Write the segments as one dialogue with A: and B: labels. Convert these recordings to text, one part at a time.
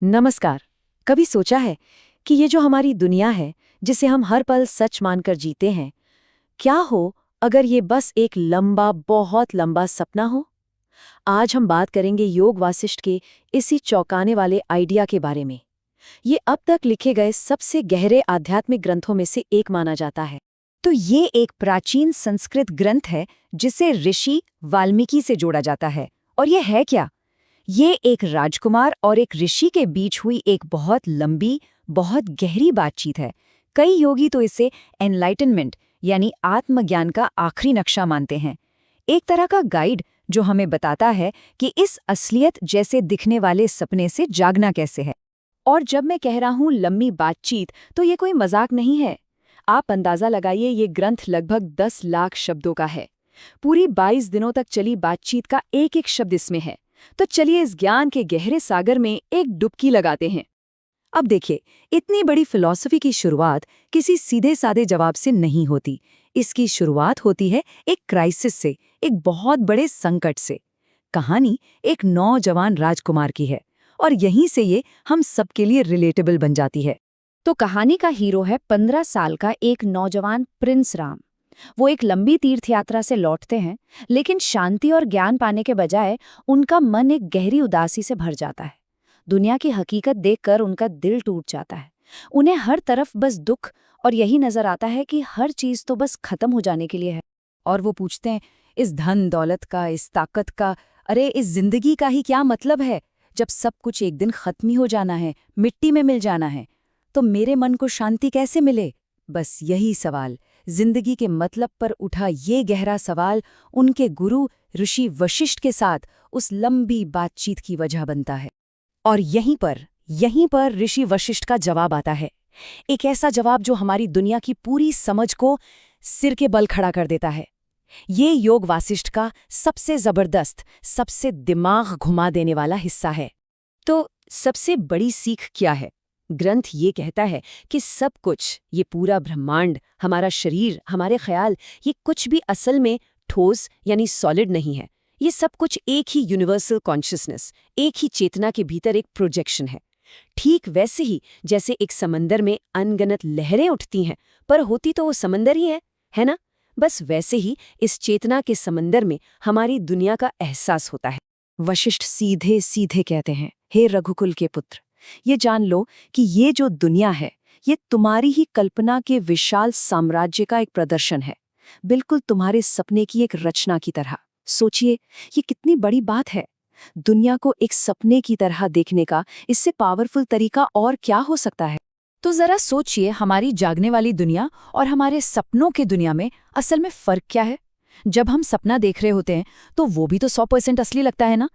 A: नमस्कार। कभी सोचा है कि ये जो हमारी दुनिया है, जिसे हम हर पल सच मानकर जीते हैं, क्या हो अगर ये बस एक लंबा, बहुत लंबा सपना हो? आज हम बात करेंगे योग वासिष्ठ के इसी चौंकाने वाले आइडिया के बारे में। ये अब तक लिखे गए सबसे गहरे आध्यात्मिक ग्रंथों में से एक माना जाता है।
B: तो ये एक प्राचीन संस्कृत ग्रंथ है जिसे ऋषि वाल्मीकि से जोड़ा जाता है। और ये है क्या? ये एक राजकुमार और एक ऋषि के बीच हुई एक बहुत लंबी, बहुत गहरी बातचीत है। कई योगी तो इसे एनलाइटनमेंट यानी आत्मज्ञान का आखिरी नक्शा मानते हैं। एक तरह का गाइड जो हमें बताता है कि इस असलियत जैसे दिखने वाले सपने से जागना कैसे है। और जब मैं कह रहा हूँ लंबी बातचीत, तो ये कोई मजाक नहीं है। आप अंदाजा लगाइए, ये ग्रंथ लगभग 10 लाख शब्दों का है। पूरी 22 दिनों तक चली बातचीत का एक एक शब्द इसमें है। तो चलिए इस ज्ञान के गहरे सागर में एक डुबकी लगाते हैं। अब देखिए, इतनी बड़ी फिलॉसफी की शुरुआत किसी सीधे साधे जवाब से नहीं होती। इसकी शुरुआत होती है एक क्राइसिस से, एक बहुत बड़े संकट से। कहानी एक नौजवान राजकुमार की है और यहीं से ये हम सबके लिए रिलेटेबल बन जाती है।
C: तो कहानी का हीरो है 15 साल का एक नौजवान प्रिंस राम। वो एक लंबी तीर्थ यात्रा से लौटते हैं, लेकिन शांति और ज्ञान पाने के बजाय उनका मन एक गहरी उदासी से भर जाता है। दुनिया की हकीकत देखकर उनका दिल टूट जाता है। उन्हें हर तरफ बस दुख और यही नजर आता है कि हर चीज तो बस खत्म हो जाने के लिए है।
B: और वो पूछते हैं, इस धन दौलत का, इस ताकत का, अरे इस जिंदगी का ही क्या मतलब है जब सब कुछ एक दिन खत्म ही हो जाना है, मिट्टी में मिल जाना है। तो मेरे मन को शांति कैसे मिले? बस यही सवाल, जिंदगी के मतलब पर उठा ये गहरा सवाल, उनके गुरु ऋषि वशिष्ठ के साथ उस लंबी बातचीत की वजह बनता है। और यहीं पर ऋषि वशिष्ठ का जवाब आता है। एक ऐसा जवाब जो हमारी दुनिया की पूरी समझ को सिर के बल खड़ा कर देता है। ये योग वासिष्ठ का सबसे जबरदस्त, सबसे दिमाग घुमा देने वाला हिस्सा है। तो सबसे बड़ी सीख क्या है? ग्रंथ ये कहता है कि सब कुछ, ये पूरा ब्रह्मांड, हमारा शरीर, हमारे ख्याल, ये कुछ भी असल में ठोस यानी सॉलिड नहीं है। ये सब कुछ एक ही यूनिवर्सल कॉन्शियसनेस, एक ही चेतना के भीतर एक प्रोजेक्शन है। ठीक वैसे ही जैसे एक समंदर में अनगनत लहरें उठती हैं, पर होती तो वो समंदर ही है ना? बस वैसे ही इस चेतना के समंदर में हमारी दुनिया का एहसास होता है।
A: वशिष्ठ सीधे सीधे कहते हैं, हे रघुकुल के पुत्र, ये जान लो कि ये जो दुनिया है, ये तुम्हारी ही कल्पना के विशाल साम्राज्य का एक प्रदर्शन है। बिल्कुल तुम्हारे सपने की एक रचना की तरह। सोचिए, ये कितनी बड़ी बात है। दुनिया को एक सपने की तरह देखने का इससे पावरफुल तरीका और क्या हो सकता है?
B: तो जरा सोचिए, हमारी जागने वाली दुनिया और हमारे सपनों की दुनिया में असल में फर्क क्या है? जब हम सपना देख रहे होते हैं तो वो भी तो 100% असली लगता है ना?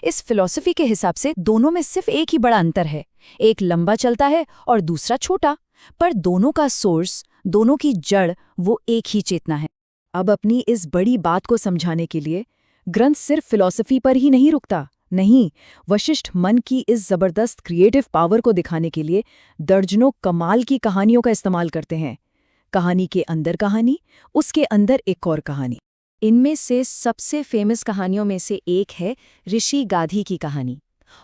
B: इस फिलॉसफी के हिसाब से दोनों में सिर्फ एक ही बड़ा अंतर है। एक लंबा चलता है और दूसरा छोटा, पर दोनों का सोर्स, दोनों की जड़ वो एक ही चेतना है। अब अपनी इस बड़ी बात को समझाने के लिए ग्रंथ सिर्फ फिलॉसफी पर ही नहीं रुकता। नहीं, वशिष्ठ मन की इस जबरदस्त क्रिएटिव पावर को दिखाने के लिए दर्जनों कमाल की कहानियों का इस्तेमाल करते हैं। कहानी के अंदर कहानी, उसके अंदर एक और कहानी।
A: इनमें से सबसे फेमस कहानियों में से एक है ऋषि गाधी की कहानी।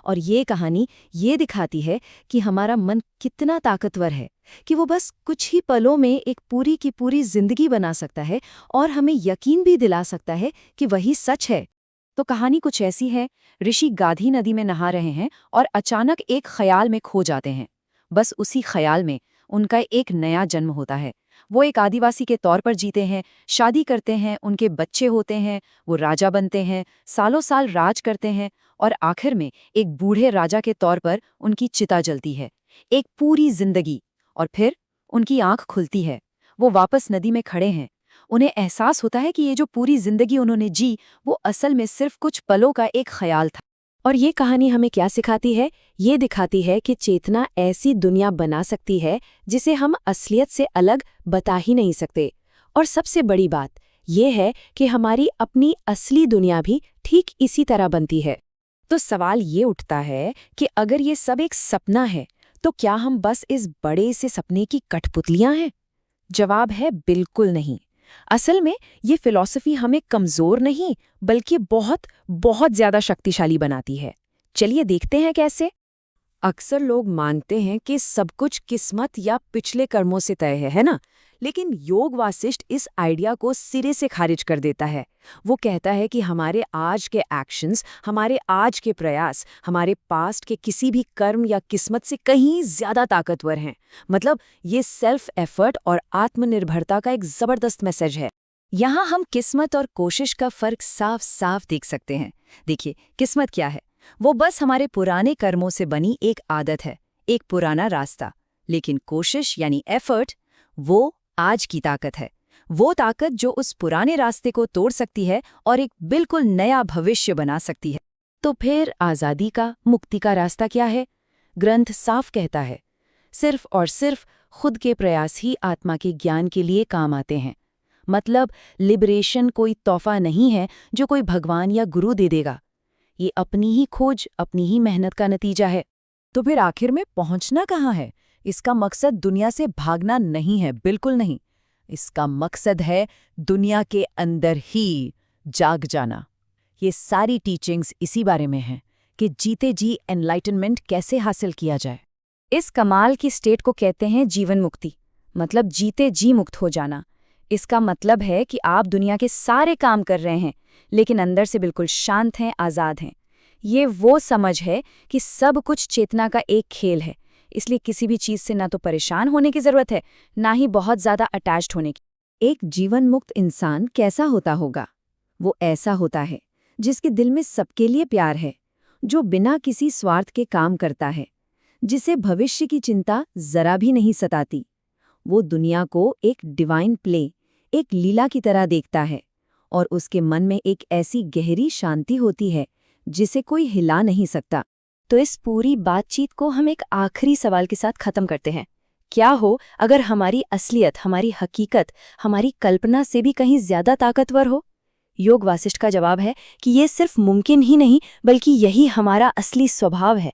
A: और ये कहानी ये दिखाती है कि हमारा मन कितना ताकतवर है कि वो बस कुछ ही पलों में एक पूरी की पूरी जिंदगी बना सकता है और हमें यकीन भी दिला सकता है कि वही सच है। तो कहानी कुछ ऐसी है, ऋषि गाधी नदी में नहा रहे हैं और अचानक एक ख्याल में खो जाते हैं। बस उसी ख्याल में उनका एक नया जन्म होता है। वो एक आदिवासी के तौर पर जीते हैं, शादी करते हैं, उनके बच्चे होते हैं, वो राजा बनते हैं, सालों साल राज करते हैं और आखिर में एक बूढ़े राजा के तौर पर उनकी चिता जलती है। एक पूरी जिंदगी। और फिर उनकी आंख खुलती है। वो वापस नदी में खड़े हैं। उन्हें एहसास होता है कि ये जो पूरी जिंदगी उन्होंने जी, वो असल में सिर्फ कुछ पलों का एक ख्याल था।
B: और ये कहानी हमें क्या सिखाती है? ये दिखाती है कि चेतना ऐसी दुनिया बना सकती है जिसे हम असलियत से अलग बता ही नहीं सकते। और सबसे बड़ी बात ये है कि हमारी अपनी असली दुनिया भी ठीक इसी तरह बनती है। तो सवाल ये उठता है कि अगर ये सब एक सपना है, तो क्या हम बस इस बड़े से सपने की कठपुतलियां हैं? जवाब है बिल्कुल नहीं। असल में ये फिलॉसफी हमें कमजोर नहीं, बल्कि बहुत बहुत ज्यादा शक्तिशाली बनाती है। चलिए देखते हैं कैसे। अक्सर लोग मानते हैं कि सब कुछ किस्मत या पिछले कर्मों से तय है ना? लेकिन योग वासिष्ठ इस आइडिया को सिरे से खारिज कर देता है। वो कहता है कि हमारे आज के एक्शंस, हमारे आज के प्रयास, हमारे पास्ट के किसी भी कर्म या किस्मत से कहीं ज्यादा ताकतवर हैं। मतलब ये सेल्फ एफर्ट और आत्मनिर्भरता का एक जबरदस्त मैसेज है।
A: यहाँ हम किस्मत और कोशिश का फर्क साफ साफ देख सकते हैं। देखिए, किस्मत क्या है? वो बस हमारे पुराने कर्मों से बनी एक आदत है, एक पुराना रास्ता। लेकिन कोशिश यानी एफर्ट, वो आज की ताकत है। वो ताकत जो उस पुराने रास्ते को तोड़ सकती है और एक बिल्कुल नया भविष्य बना सकती है। तो फिर आज़ादी का, मुक्ति का रास्ता क्या है? ग्रंथ साफ कहता है, सिर्फ और सिर्फ खुद के प्रयास ही आत्मा के ज्ञान के लिए काम आते हैं। मतलब लिबरेशन कोई तोहफा नहीं है जो कोई भगवान या गुरु दे देगा। ये अपनी ही खोज, अपनी ही मेहनत का नतीजा है।
B: तो फिर आखिर में पहुंचना कहाँ है? इसका मकसद दुनिया से भागना नहीं है, बिल्कुल नहीं। इसका मकसद है दुनिया के अंदर ही जाग जाना। ये सारी टीचिंग्स इसी बारे में हैं कि जीते जी एनलाइटनमेंट कैसे हासिल किया जाए।
C: इस कमाल की स्टेट को कहते हैं जीवन मुक्ति, मतलब जीते जी मुक्त हो जाना। इसका मतलब है कि आप दुनिया के सारे काम कर रहे हैं, लेकिन अंदर से बिल्कुल शांत हैं, आज़ाद हैं। ये वो समझ है कि सब कुछ चेतना का एक खेल है, इसलिए किसी भी चीज़ से ना तो परेशान होने की ज़रूरत है, ना ही बहुत ज़्यादा अटैच्ड होने की।
A: एक जीवन मुक्त इंसान कैसा होता होगा? वो ऐसा होता है जिसके दिल में सबके लिए प्यार है, जो बिना किसी स्वार्थ के काम करता है, जिसे भविष्य की चिंता जरा भी नहीं सताती। वो दुनिया को एक डिवाइन प्ले, एक लीला की तरह देखता है, और उसके मन में एक ऐसी गहरी शांति होती है जिसे कोई हिला नहीं सकता।
C: तो इस पूरी बातचीत को हम एक आखिरी सवाल के साथ खत्म करते हैं। क्या हो अगर हमारी असलियत, हमारी हकीकत, हमारी कल्पना से भी कहीं ज्यादा ताकतवर हो? योग वासिष्ठ का जवाब है कि ये सिर्फ मुमकिन ही नहीं, बल्कि यही हमारा असली स्वभाव है।